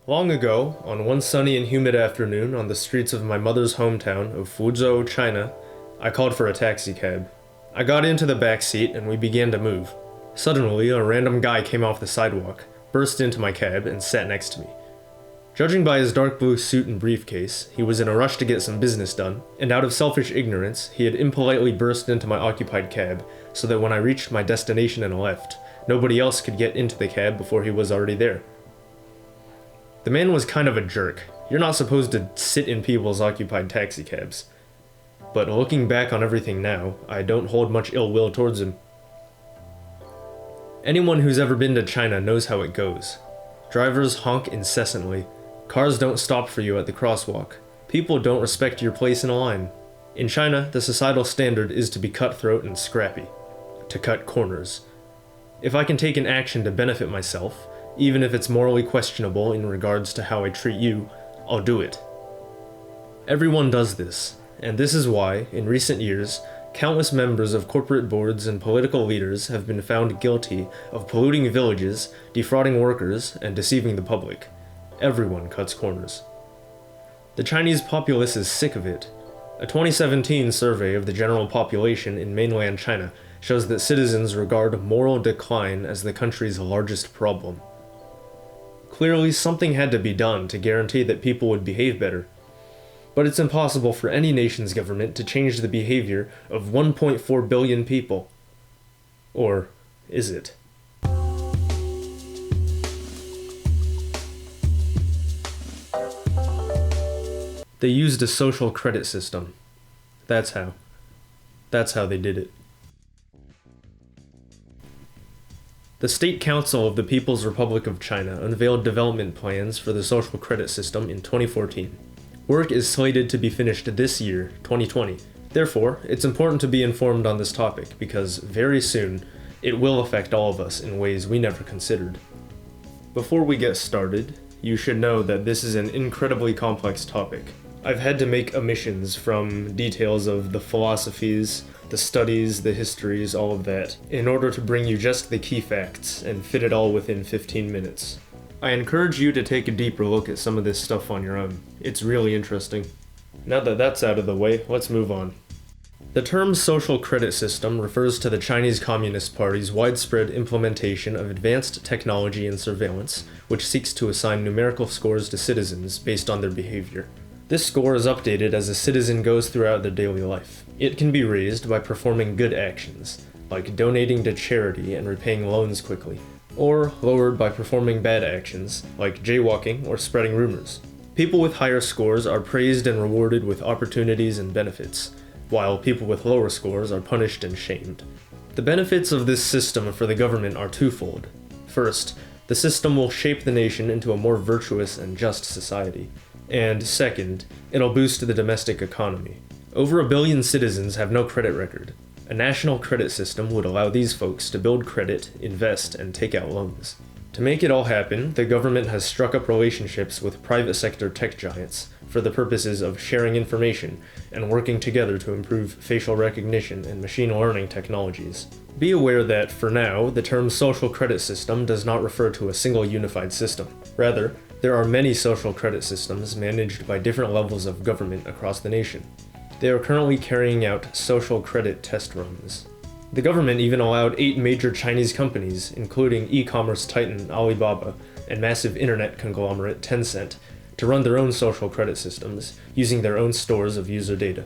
Long ago, on one sunny and humid afternoon on the streets of my mother's hometown of Fuzhou, China, I called for a taxicab. I got into the back seat and we began to move. Suddenly, a random guy came off the sidewalk, burst into my cab, and sat next to me. Judging by his dark blue suit and briefcase, he was in a rush to get some business done, and out of selfish ignorance, he had impolitely burst into my occupied cab so that when I reached my destination and left, nobody else could get into the cab before he was already there. The man was kind of a jerk. You're not supposed to sit in people's occupied taxicabs. But looking back on everything now, I don't hold much ill will towards him. Anyone who's ever been to China knows how it goes. Drivers honk incessantly. Cars don't stop for you at the crosswalk. People don't respect your place in a line. In China, the societal standard is to be cutthroat and scrappy. To cut corners. If I can take an action to benefit myself, even if it's morally questionable in regards to how I treat you, I'll do it. Everyone does this, and this is why, in recent years, countless members of corporate boards and political leaders have been found guilty of polluting villages, defrauding workers, and deceiving the public. Everyone cuts corners. The Chinese populace is sick of it. A 2017 survey of the general population in mainland China shows that citizens regard moral decline as the country's largest problem. Clearly, something had to be done to guarantee that people would behave better. But it's impossible for any nation's government to change the behavior of 1.4 billion people. Or is it? They used a social credit system. That's how they did it. The State Council of the People's Republic of China unveiled development plans for the social credit system in 2014. Work is slated to be finished this year, 2020. Therefore, it's important to be informed on this topic because very soon, it will affect all of us in ways we never considered. Before we get started, you should know that this is an incredibly complex topic. I've had to make omissions from details of the philosophies, the studies, the histories, all of that, in order to bring you just the key facts and fit it all within 15 minutes. I encourage you to take a deeper look at some of this stuff on your own. It's really interesting. Now that that's out of the way, let's move on. The term social credit system refers to the Chinese Communist Party's widespread implementation of advanced technology and surveillance, which seeks to assign numerical scores to citizens based on their behavior. This score is updated as a citizen goes throughout their daily life. It can be raised by performing good actions, like donating to charity and repaying loans quickly, or lowered by performing bad actions, like jaywalking or spreading rumors. People with higher scores are praised and rewarded with opportunities and benefits, while people with lower scores are punished and shamed. The benefits of this system for the government are twofold. First, the system will shape the nation into a more virtuous and just society. And second, it'll boost the domestic economy. Over 1 billion citizens have no credit record. A national credit system would allow these folks to build credit, invest, and take out loans. To make it all happen, the government has struck up relationships with private sector tech giants for the purposes of sharing information and working together to improve facial recognition and machine learning technologies. Be aware that, for now, the term social credit system does not refer to a single unified system. Rather, there are many social credit systems managed by different levels of government across the nation. They are currently carrying out social credit test runs. The government even allowed 8 major Chinese companies, including e-commerce titan Alibaba and massive internet conglomerate Tencent, to run their own social credit systems, using their own stores of user data.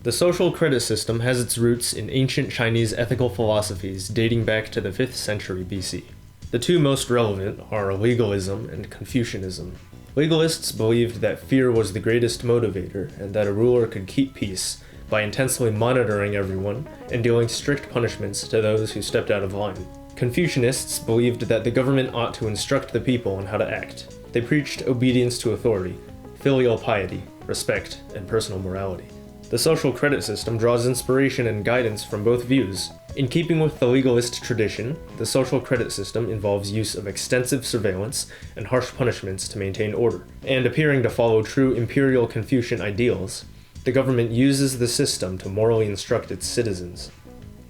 The social credit system has its roots in ancient Chinese ethical philosophies dating back to the 5th century BC. The two most relevant are legalism and Confucianism. Legalists believed that fear was the greatest motivator and that a ruler could keep peace by intensely monitoring everyone and dealing strict punishments to those who stepped out of line. Confucianists believed that the government ought to instruct the people on how to act. They preached obedience to authority, filial piety, respect, and personal morality. The social credit system draws inspiration and guidance from both views. In keeping with the legalist tradition, the social credit system involves use of extensive surveillance and harsh punishments to maintain order. And appearing to follow true imperial Confucian ideals, the government uses the system to morally instruct its citizens.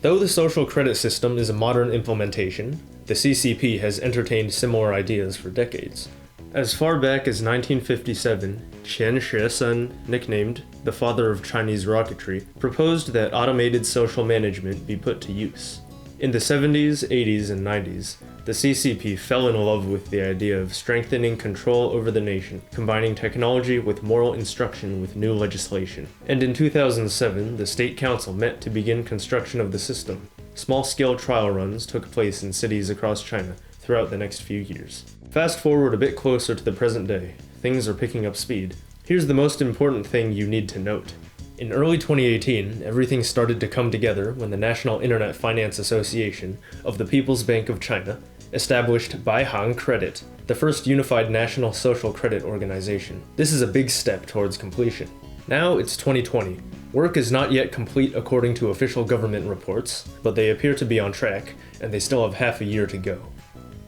Though the social credit system is a modern implementation, the CCP has entertained similar ideas for decades. As far back as 1957, Qian Xuesen, nicknamed the father of Chinese rocketry, proposed that automated social management be put to use. In the 70s, 80s, and 90s, the CCP fell in love with the idea of strengthening control over the nation, combining technology with moral instruction with new legislation. And in 2007, the State Council met to begin construction of the system. Small-scale trial runs took place in cities across China throughout the next few years. Fast forward a bit closer to the present day. Things are picking up speed. Here's the most important thing you need to note. In early 2018, everything started to come together when the National Internet Finance Association of the People's Bank of China established Baihang Credit, the first unified national social credit organization. This is a big step towards completion. Now it's 2020. Work is not yet complete according to official government reports, but they appear to be on track, and they still have half a year to go.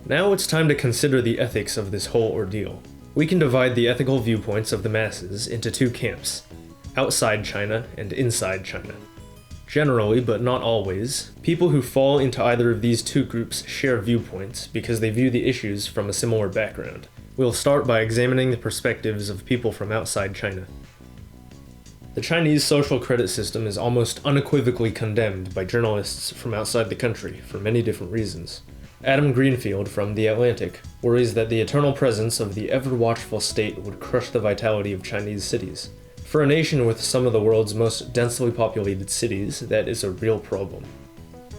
Now it's time to consider the ethics of this whole ordeal. We can divide the ethical viewpoints of the masses into two camps: outside China and inside China. Generally, but not always, people who fall into either of these two groups share viewpoints because they view the issues from a similar background. We'll start by examining the perspectives of people from outside China. The Chinese social credit system is almost unequivocally condemned by journalists from outside the country for many different reasons. Adam Greenfield from The Atlantic worries that the eternal presence of the ever-watchful state would crush the vitality of Chinese cities. For a nation with some of the world's most densely populated cities, that is a real problem.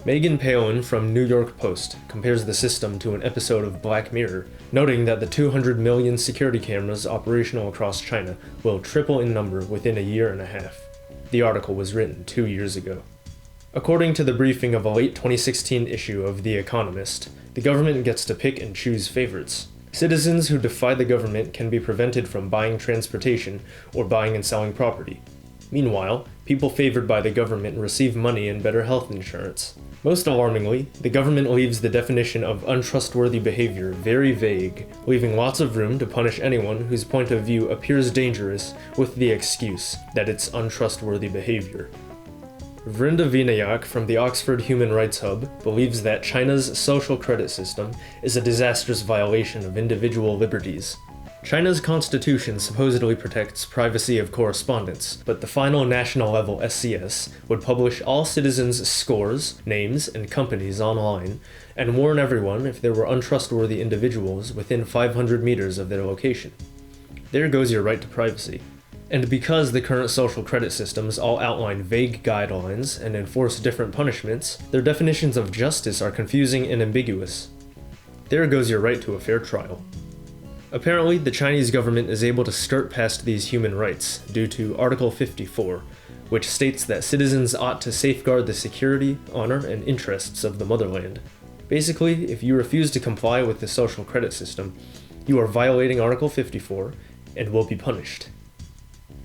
Megan Palin from New York Post compares the system to an episode of Black Mirror, noting that the 200 million security cameras operational across China will triple in number within a year and a half. The article was written 2 years ago. According to the briefing of a late 2016 issue of The Economist, the government gets to pick and choose favorites. Citizens who defy the government can be prevented from buying transportation or buying and selling property. Meanwhile, people favored by the government receive money and better health insurance. Most alarmingly, the government leaves the definition of untrustworthy behavior very vague, leaving lots of room to punish anyone whose point of view appears dangerous with the excuse that it's untrustworthy behavior. Vrinda Vinayak from the Oxford Human Rights Hub believes that China's social credit system is a disastrous violation of individual liberties. China's constitution supposedly protects privacy of correspondence, but the final national level SCS would publish all citizens' scores, names, and companies online, and warn everyone if there were untrustworthy individuals within 500 meters of their location. There goes your right to privacy. And because the current social credit systems all outline vague guidelines and enforce different punishments, their definitions of justice are confusing and ambiguous. There goes your right to a fair trial. Apparently, the Chinese government is able to skirt past these human rights due to Article 54, which states that citizens ought to safeguard the security, honor, and interests of the motherland. Basically, if you refuse to comply with the social credit system, you are violating Article 54 and will be punished.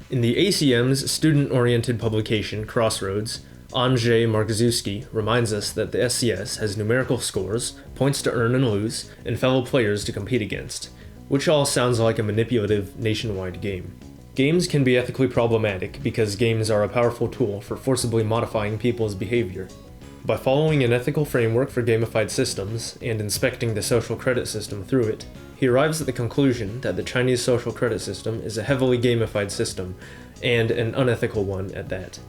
In the ACM's student-oriented publication, Crossroads, Andrzej Markzewski reminds us that the SCS has numerical scores, points to earn and lose, and fellow players to compete against, which all sounds like a manipulative, nationwide game. Games can be ethically problematic because games are a powerful tool for forcibly modifying people's behavior. By following an ethical framework for gamified systems and inspecting the social credit system through it, he arrives at the conclusion that the Chinese social credit system is a heavily gamified system, and an unethical one at that.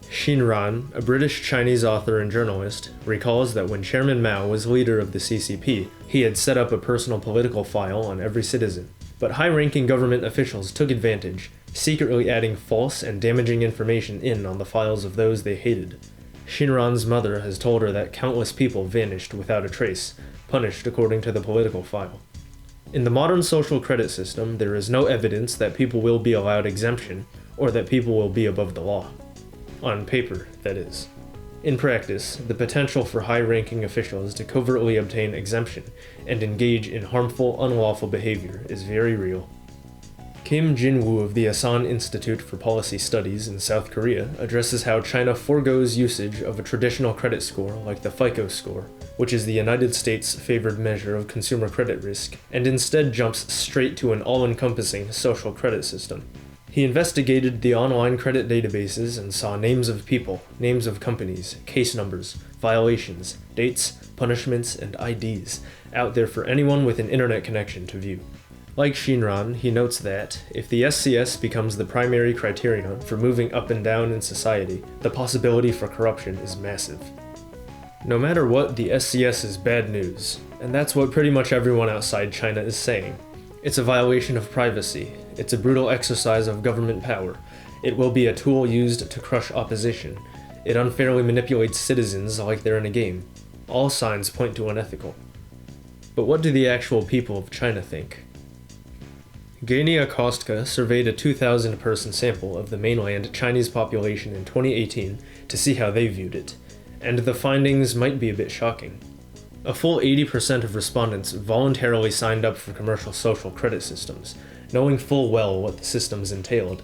Xin Ran, a British-Chinese author and journalist, recalls that when Chairman Mao was leader of the CCP, he had set up a personal political file on every citizen. But high-ranking government officials took advantage, secretly adding false and damaging information in on the files of those they hated. Shinran's mother has told her that countless people vanished without a trace, punished according to the political file. In the modern social credit system, there is no evidence that people will be allowed exemption, or that people will be above the law. On paper, that is. In practice, the potential for high-ranking officials to covertly obtain exemption and engage in harmful, unlawful behavior is very real. Kim Jin-woo of the Asan Institute for Policy Studies in South Korea addresses how China forgoes usage of a traditional credit score like the FICO score, which is the United States' favored measure of consumer credit risk, and instead jumps straight to an all-encompassing social credit system. He investigated the online credit databases and saw names of people, names of companies, case numbers, violations, dates, punishments, and IDs out there for anyone with an internet connection to view. Like Shinran, he notes that, if the SCS becomes the primary criterion for moving up and down in society, the possibility for corruption is massive. No matter what, the SCS is bad news, and that's what pretty much everyone outside China is saying. It's a violation of privacy, it's a brutal exercise of government power, it will be a tool used to crush opposition, it unfairly manipulates citizens like they're in a game. All signs point to unethical. But what do the actual people of China think? Gania Kostka surveyed a 2,000-person sample of the mainland Chinese population in 2018 to see how they viewed it, and the findings might be a bit shocking. A full 80% of respondents voluntarily signed up for commercial social credit systems, knowing full well what the systems entailed.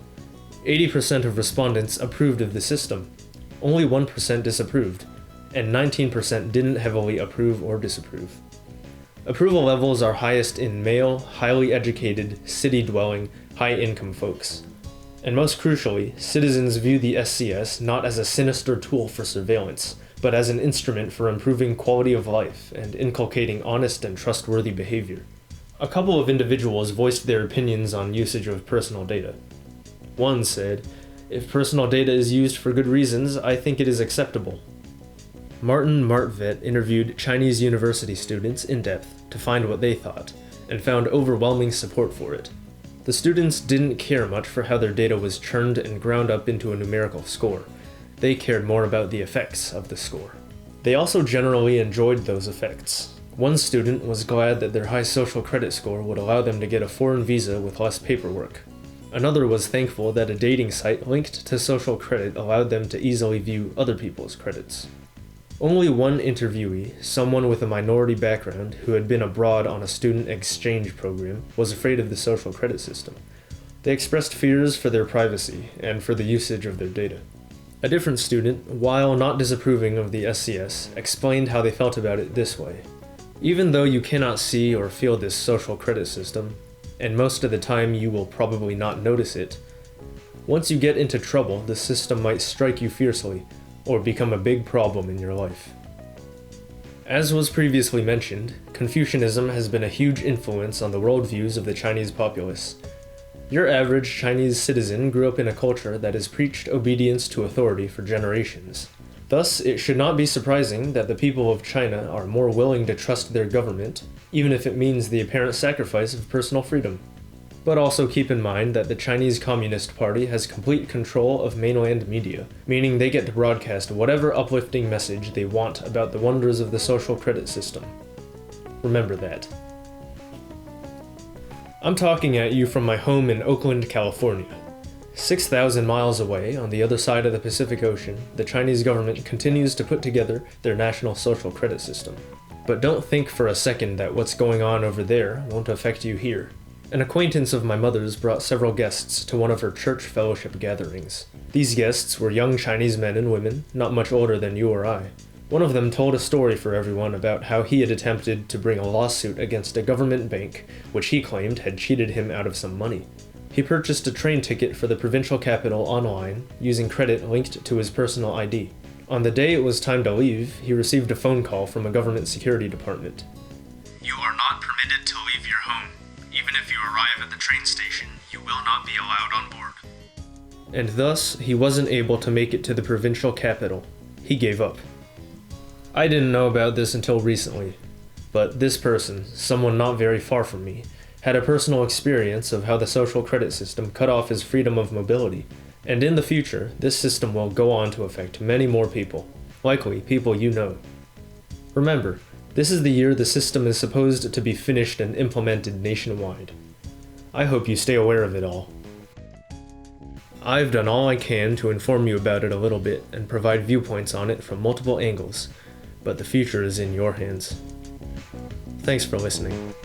80% of respondents approved of the system, only 1% disapproved, and 19% didn't heavily approve or disapprove. Approval levels are highest in male, highly educated, city-dwelling, high-income folks. And most crucially, citizens view the SCS not as a sinister tool for surveillance, but as an instrument for improving quality of life and inculcating honest and trustworthy behavior. A couple of individuals voiced their opinions on usage of personal data. One said, "If personal data is used for good reasons, I think it is acceptable." Martin Martvet interviewed Chinese university students in depth to find what they thought, and found overwhelming support for it. The students didn't care much for how their data was churned and ground up into a numerical score. They cared more about the effects of the score. They also generally enjoyed those effects. One student was glad that their high social credit score would allow them to get a foreign visa with less paperwork. Another was thankful that a dating site linked to social credit allowed them to easily view other people's credits. Only one interviewee, someone with a minority background who had been abroad on a student exchange program, was afraid of the social credit system. They expressed fears for their privacy and for the usage of their data. A different student, while not disapproving of the SCS, explained how they felt about it this way. Even though you cannot see or feel this social credit system, and most of the time you will probably not notice it, once you get into trouble, the system might strike you fiercely, or become a big problem in your life. As was previously mentioned, Confucianism has been a huge influence on the worldviews of the Chinese populace. Your average Chinese citizen grew up in a culture that has preached obedience to authority for generations. Thus, it should not be surprising that the people of China are more willing to trust their government, even if it means the apparent sacrifice of personal freedom. But also keep in mind that the Chinese Communist Party has complete control of mainland media, meaning they get to broadcast whatever uplifting message they want about the wonders of the social credit system. Remember that. I'm talking at you from my home in Oakland, California. 6,000 miles away, on the other side of the Pacific Ocean, the Chinese government continues to put together their national social credit system. But don't think for a second that what's going on over there won't affect you here. An acquaintance of my mother's brought several guests to one of her church fellowship gatherings. These guests were young Chinese men and women, not much older than you or I. One of them told a story for everyone about how he had attempted to bring a lawsuit against a government bank, which he claimed had cheated him out of some money. He purchased a train ticket for the provincial capital online, using credit linked to his personal ID. On the day it was time to leave, he received a phone call from a government security department. "You are not permitted to leave your home. Even if you arrive at the train station, you will not be allowed on board." And thus, he wasn't able to make it to the provincial capital. He gave up. I didn't know about this until recently, but this person, someone not very far from me, had a personal experience of how the social credit system cut off his freedom of mobility, and in the future, this system will go on to affect many more people, likely people you know. Remember, this is the year the system is supposed to be finished and implemented nationwide. I hope you stay aware of it all. I've done all I can to inform you about it a little bit and provide viewpoints on it from multiple angles, but the future is in your hands. Thanks for listening.